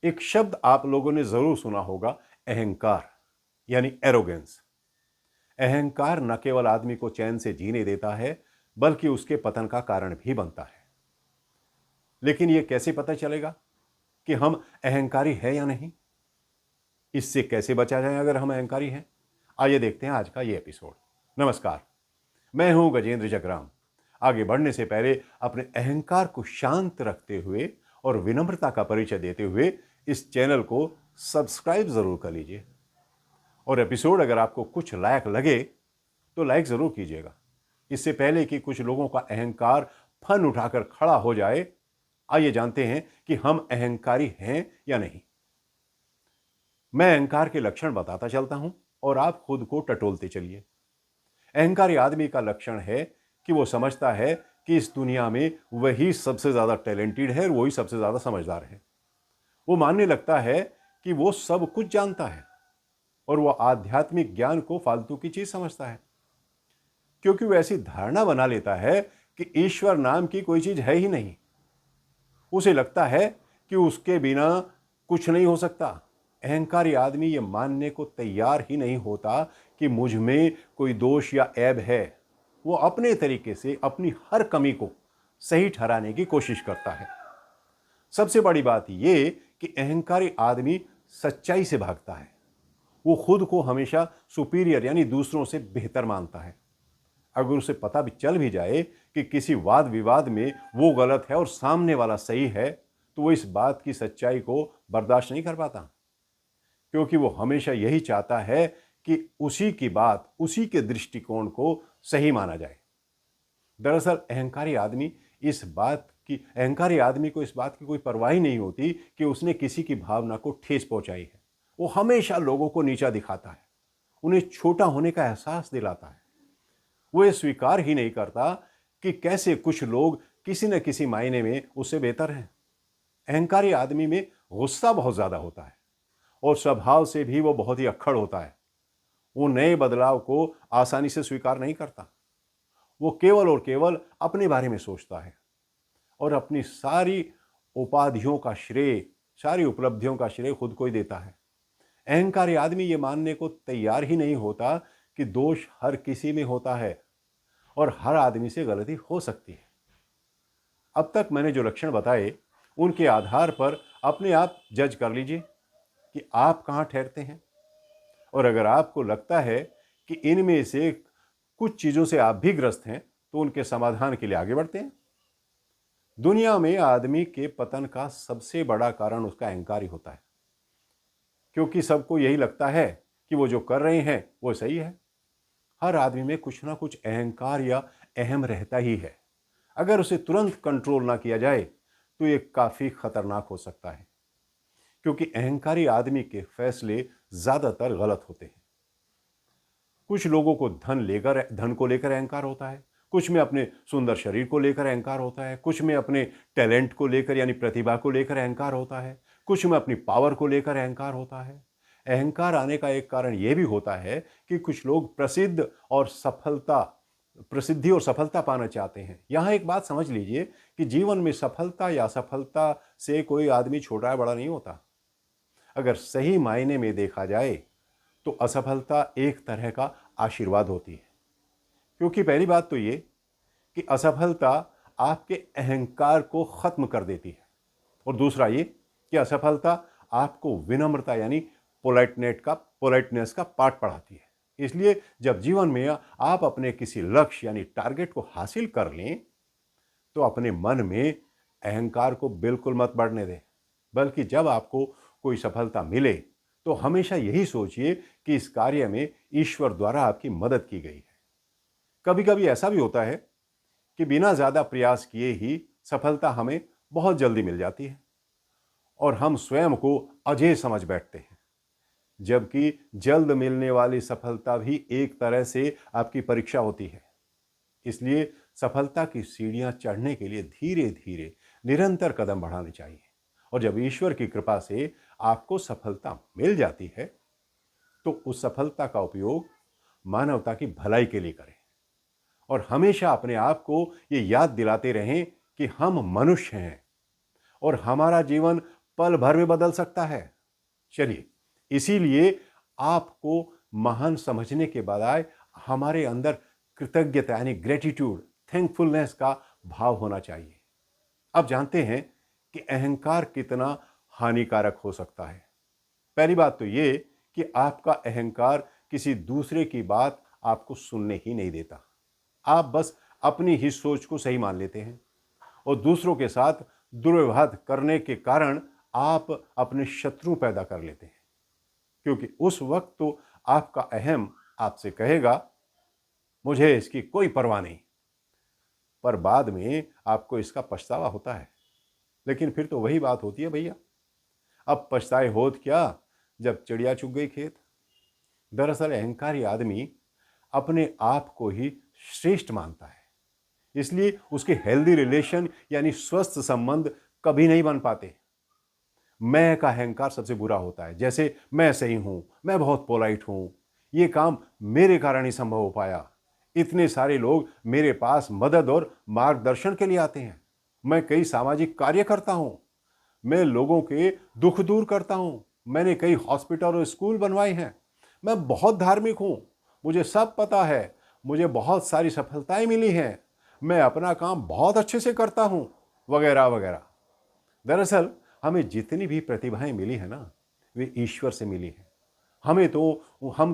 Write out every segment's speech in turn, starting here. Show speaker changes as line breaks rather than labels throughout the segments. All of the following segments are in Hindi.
एक शब्द आप लोगों ने जरूर सुना होगा, अहंकार यानी एरोगेंस। अहंकार न केवल आदमी को चैन से जीने देता है, बल्कि उसके पतन का कारण भी बनता है। लेकिन यह कैसे पता चलेगा कि हम अहंकारी हैं या नहीं? इससे कैसे बचा जाए अगर हम अहंकारी हैं? आइए देखते हैं आज का यह एपिसोड। नमस्कार, मैं हूं गजेंद्र जगराम। आगे बढ़ने से पहले अपने अहंकार को शांत रखते हुए और विनम्रता का परिचय देते हुए इस चैनल को सब्सक्राइब जरूर कर लीजिए। और एपिसोड अगर आपको कुछ लायक लगे तो लाइक जरूर कीजिएगा। इससे पहले कि कुछ लोगों का अहंकार फन उठाकर खड़ा हो जाए, आइए जानते हैं कि हम अहंकारी हैं या नहीं। मैं अहंकार के लक्षण बताता चलता हूं और आप खुद को टटोलते चलिए। अहंकारी आदमी का लक्षण है कि वो समझता है कि इस दुनिया में वही सबसे ज्यादा टैलेंटेड है और वही सबसे ज्यादा समझदार है। वो मानने लगता है कि वो सब कुछ जानता है और वो आध्यात्मिक ज्ञान को फालतू की चीज समझता है, क्योंकि वो ऐसी धारणा बना लेता है कि ईश्वर नाम की कोई चीज है ही नहीं। उसे लगता है कि उसके बिना कुछ नहीं हो सकता। अहंकारी आदमी ये मानने को तैयार ही नहीं होता कि मुझ में कोई दोष या ऐब है। वो अपने तरीके से अपनी हर कमी को सही ठहराने की कोशिश करता है। सबसे बड़ी बात यह कि अहंकारी आदमी सच्चाई से भागता है। वो खुद को हमेशा सुपीरियर यानी दूसरों से बेहतर मानता है। अगर उसे पता भी चल भी जाए कि किसी वाद विवाद में वो गलत है और सामने वाला सही है, तो वो इस बात की सच्चाई को बर्दाश्त नहीं कर पाता, क्योंकि वो हमेशा यही चाहता है कि उसी की बात, उसी के दृष्टिकोण को सही माना जाए। दरअसल अहंकारी आदमी को इस बात की कोई परवाह ही नहीं होती कि उसने किसी की भावना को ठेस पहुंचाई है। वो हमेशा लोगों को नीचा दिखाता है, उन्हें छोटा होने का एहसास दिलाता है। वो ये स्वीकार ही नहीं करता कि कैसे कुछ लोग किसी न किसी मायने में उससे बेहतर हैं। अहंकारी आदमी में गुस्सा बहुत ज्यादा होता है और स्वभाव से भी वो बहुत ही अक्खड़ होता है। वो नए बदलाव को आसानी से स्वीकार नहीं करता। वो केवल और केवल अपने बारे में सोचता है और अपनी सारी उपाधियों का श्रेय, सारी उपलब्धियों का श्रेय खुद को ही देता है। अहंकारी आदमी ये मानने को तैयार ही नहीं होता कि दोष हर किसी में होता है और हर आदमी से गलती हो सकती है। अब तक मैंने जो लक्षण बताए, उनके आधार पर अपने आप जज कर लीजिए कि आप कहां ठहरते हैं। और अगर आपको लगता है कि इनमें से कुछ चीजों से आप भी ग्रस्त हैं, तो उनके समाधान के लिए आगे बढ़ते हैं। दुनिया में आदमी के पतन का सबसे बड़ा कारण उसका अहंकार ही होता है, क्योंकि सबको यही लगता है कि वो जो कर रहे हैं वो सही है। हर आदमी में कुछ ना कुछ अहंकार या अहम रहता ही है। अगर उसे तुरंत कंट्रोल ना किया जाए तो ये काफी खतरनाक हो सकता है, क्योंकि अहंकारी आदमी के फैसले ज्यादातर गलत होते हैं। कुछ लोगों को धन को लेकर अहंकार होता है, कुछ में अपने सुंदर शरीर को लेकर अहंकार होता है, कुछ में अपने टैलेंट को लेकर यानी प्रतिभा को लेकर अहंकार होता है, कुछ में अपनी पावर को लेकर अहंकार होता है। अहंकार आने का एक कारण यह भी होता है कि कुछ लोग प्रसिद्धि और सफलता पाना चाहते हैं। यहां एक बात समझ लीजिए कि जीवन में सफलता या असफलता से कोई आदमी छोटा या बड़ा नहीं होता। अगर सही मायने में देखा जाए तो असफलता एक तरह का आशीर्वाद होती है, क्योंकि पहली बात तो ये कि असफलता आपके अहंकार को खत्म कर देती है, और दूसरा ये कि असफलता आपको विनम्रता यानी पोलाइटनेस का पाठ पढ़ाती है। इसलिए जब जीवन में आप अपने किसी लक्ष्य यानी टारगेट को हासिल कर लें, तो अपने मन में अहंकार को बिल्कुल मत बढ़ने दें, बल्कि जब आपको कोई सफलता मिले तो हमेशा यही सोचिए कि इस कार्य में ईश्वर द्वारा आपकी मदद की गई है। कभी कभी ऐसा भी होता है कि बिना ज्यादा प्रयास किए ही सफलता हमें बहुत जल्दी मिल जाती है और हम स्वयं को अजेय समझ बैठते हैं, जबकि जल्द मिलने वाली सफलता भी एक तरह से आपकी परीक्षा होती है। इसलिए सफलता की सीढ़ियां चढ़ने के लिए धीरे धीरे निरंतर कदम बढ़ाने चाहिए, और जब ईश्वर की कृपा से आपको सफलता मिल जाती है तो उस सफलता का उपयोग मानवता की भलाई के लिए करें और हमेशा अपने आप को ये याद दिलाते रहें कि हम मनुष्य हैं और हमारा जीवन पल भर में बदल सकता है। चलिए, इसीलिए आपको महान समझने के बजाय हमारे अंदर कृतज्ञता यानी ग्रेटिट्यूड, थैंकफुलनेस का भाव होना चाहिए। अब जानते हैं कि अहंकार कितना हानिकारक हो सकता है। पहली बात तो ये कि आपका अहंकार किसी दूसरे की बात आपको सुनने ही नहीं देता। आप बस अपनी ही सोच को सही मान लेते हैं और दूसरों के साथ दुर्व्यवहार करने के कारण आप अपने शत्रु पैदा कर लेते हैं, क्योंकि उस वक्त तो आपका अहम आपसे कहेगा मुझे इसकी कोई परवाह नहीं, पर बाद में आपको इसका पछतावा होता है। लेकिन फिर तो वही बात होती है भैया, अब पछताए होत क्या जब चिड़िया चुग गई खेत। दरअसल अहंकारी आदमी अपने आप को ही श्रेष्ठ मानता है, इसलिए उसके हेल्दी रिलेशन यानी स्वस्थ संबंध कभी नहीं बन पाते। मैं का अहंकार सबसे बुरा होता है, जैसे मैं सही हूं, मैं बहुत पोलाइट हूं, ये काम मेरे कारण ही संभव हो पाया, इतने सारे लोग मेरे पास मदद और मार्गदर्शन के लिए आते हैं, मैं कई सामाजिक कार्य करता हूं, मैं लोगों के दुख दूर करता हूं, मैंने कई हॉस्पिटल और स्कूल बनवाए हैं, मैं बहुत धार्मिक हूं, मुझे सब पता है, मुझे बहुत सारी सफलताएं मिली हैं, मैं अपना काम बहुत अच्छे से करता हूं, वगैरह वगैरह। दरअसल हमें जितनी भी प्रतिभाएं मिली है ना, वे ईश्वर से मिली हैं। हम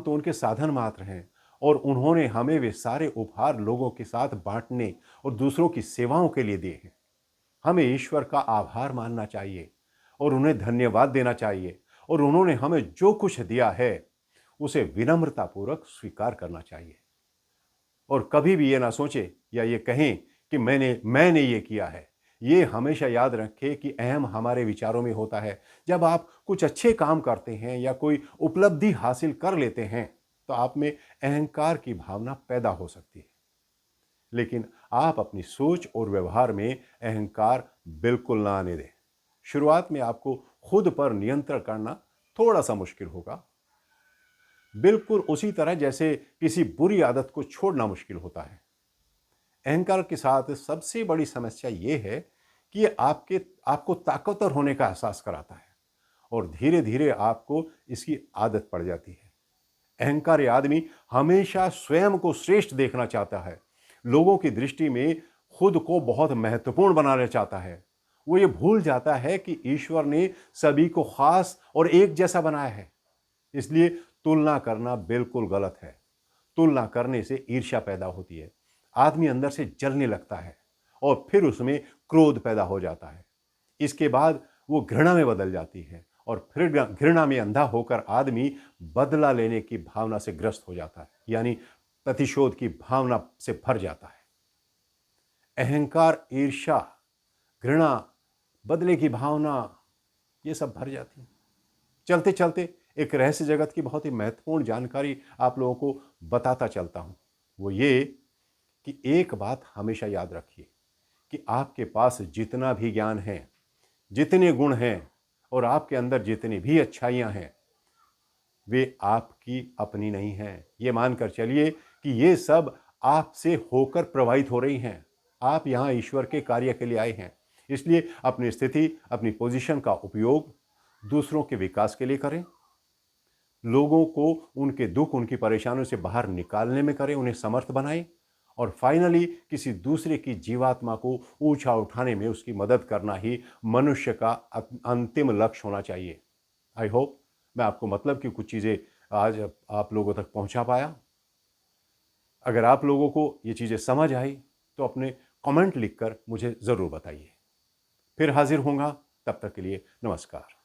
तो उनके साधन मात्र हैं और उन्होंने हमें वे सारे उपहार लोगों के साथ बांटने और दूसरों की सेवाओं के लिए दिए हैं। हमें ईश्वर का आभार मानना चाहिए और उन्हें धन्यवाद देना चाहिए और उन्होंने हमें जो कुछ दिया है उसे विनम्रतापूर्वक स्वीकार करना चाहिए। और कभी भी ये ना सोचे या ये कहें कि मैंने ये किया है। ये हमेशा याद रखें कि अहम हमारे विचारों में होता है। जब आप कुछ अच्छे काम करते हैं या कोई उपलब्धि हासिल कर लेते हैं तो आप में अहंकार की भावना पैदा हो सकती है, लेकिन आप अपनी सोच और व्यवहार में अहंकार बिल्कुल ना आने दें। शुरुआत में आपको खुद पर नियंत्रण करना थोड़ा सा मुश्किल होगा, बिल्कुल उसी तरह जैसे किसी बुरी आदत को छोड़ना मुश्किल होता है। अहंकार के साथ सबसे बड़ी समस्या यह है कि ये आपको ताकतवर होने का एहसास कराता है और धीरे धीरे आपको इसकी आदत पड़ जाती है। अहंकारी आदमी हमेशा स्वयं को श्रेष्ठ देखना चाहता है, लोगों की दृष्टि में खुद को बहुत महत्वपूर्ण बनाना चाहता है। वो ये भूल जाता है कि ईश्वर ने सभी को खास और एक जैसा बनाया है। इसलिए तुलना करना बिल्कुल गलत है। तुलना करने से ईर्ष्या पैदा होती है, आदमी अंदर से जलने लगता है और फिर उसमें क्रोध पैदा हो जाता है। इसके बाद वो घृणा में बदल जाती है और फिर घृणा में अंधा होकर आदमी बदला लेने की भावना से ग्रस्त हो जाता है, यानी प्रतिशोध की भावना से भर जाता है। अहंकार, ईर्ष्या, घृणा, बदले की भावना, ये सब भर जाती है। चलते चलते एक रहस्य जगत की बहुत ही महत्वपूर्ण जानकारी आप लोगों को बताता चलता हूं। वो ये कि एक बात हमेशा याद रखिए कि आपके पास जितना भी ज्ञान है, जितने गुण हैं और आपके अंदर जितनी भी अच्छाइयां हैं, वे आपकी अपनी नहीं हैं। ये मानकर चलिए कि ये सब आपसे होकर प्रवाहित हो रही हैं। आप यहां ईश्वर के कार्य के लिए आए हैं, इसलिए अपनी स्थिति, अपनी पोजीशन का उपयोग दूसरों के विकास के लिए करें, लोगों को उनके दुख, उनकी परेशानियों से बाहर निकालने में करें, उन्हें समर्थ बनाएं और फाइनली किसी दूसरे की जीवात्मा को ऊंचा उठाने में उसकी मदद करना ही मनुष्य का अंतिम लक्ष्य होना चाहिए। आई होप मैं आपको मतलब की कुछ चीज़ें आज आप लोगों तक पहुंचा पाया। अगर आप लोगों को ये चीज़ें समझ आई तो अपने कमेंट लिखकर मुझे ज़रूर बताइए। फिर हाजिर होऊंगा, तब तक के लिए नमस्कार।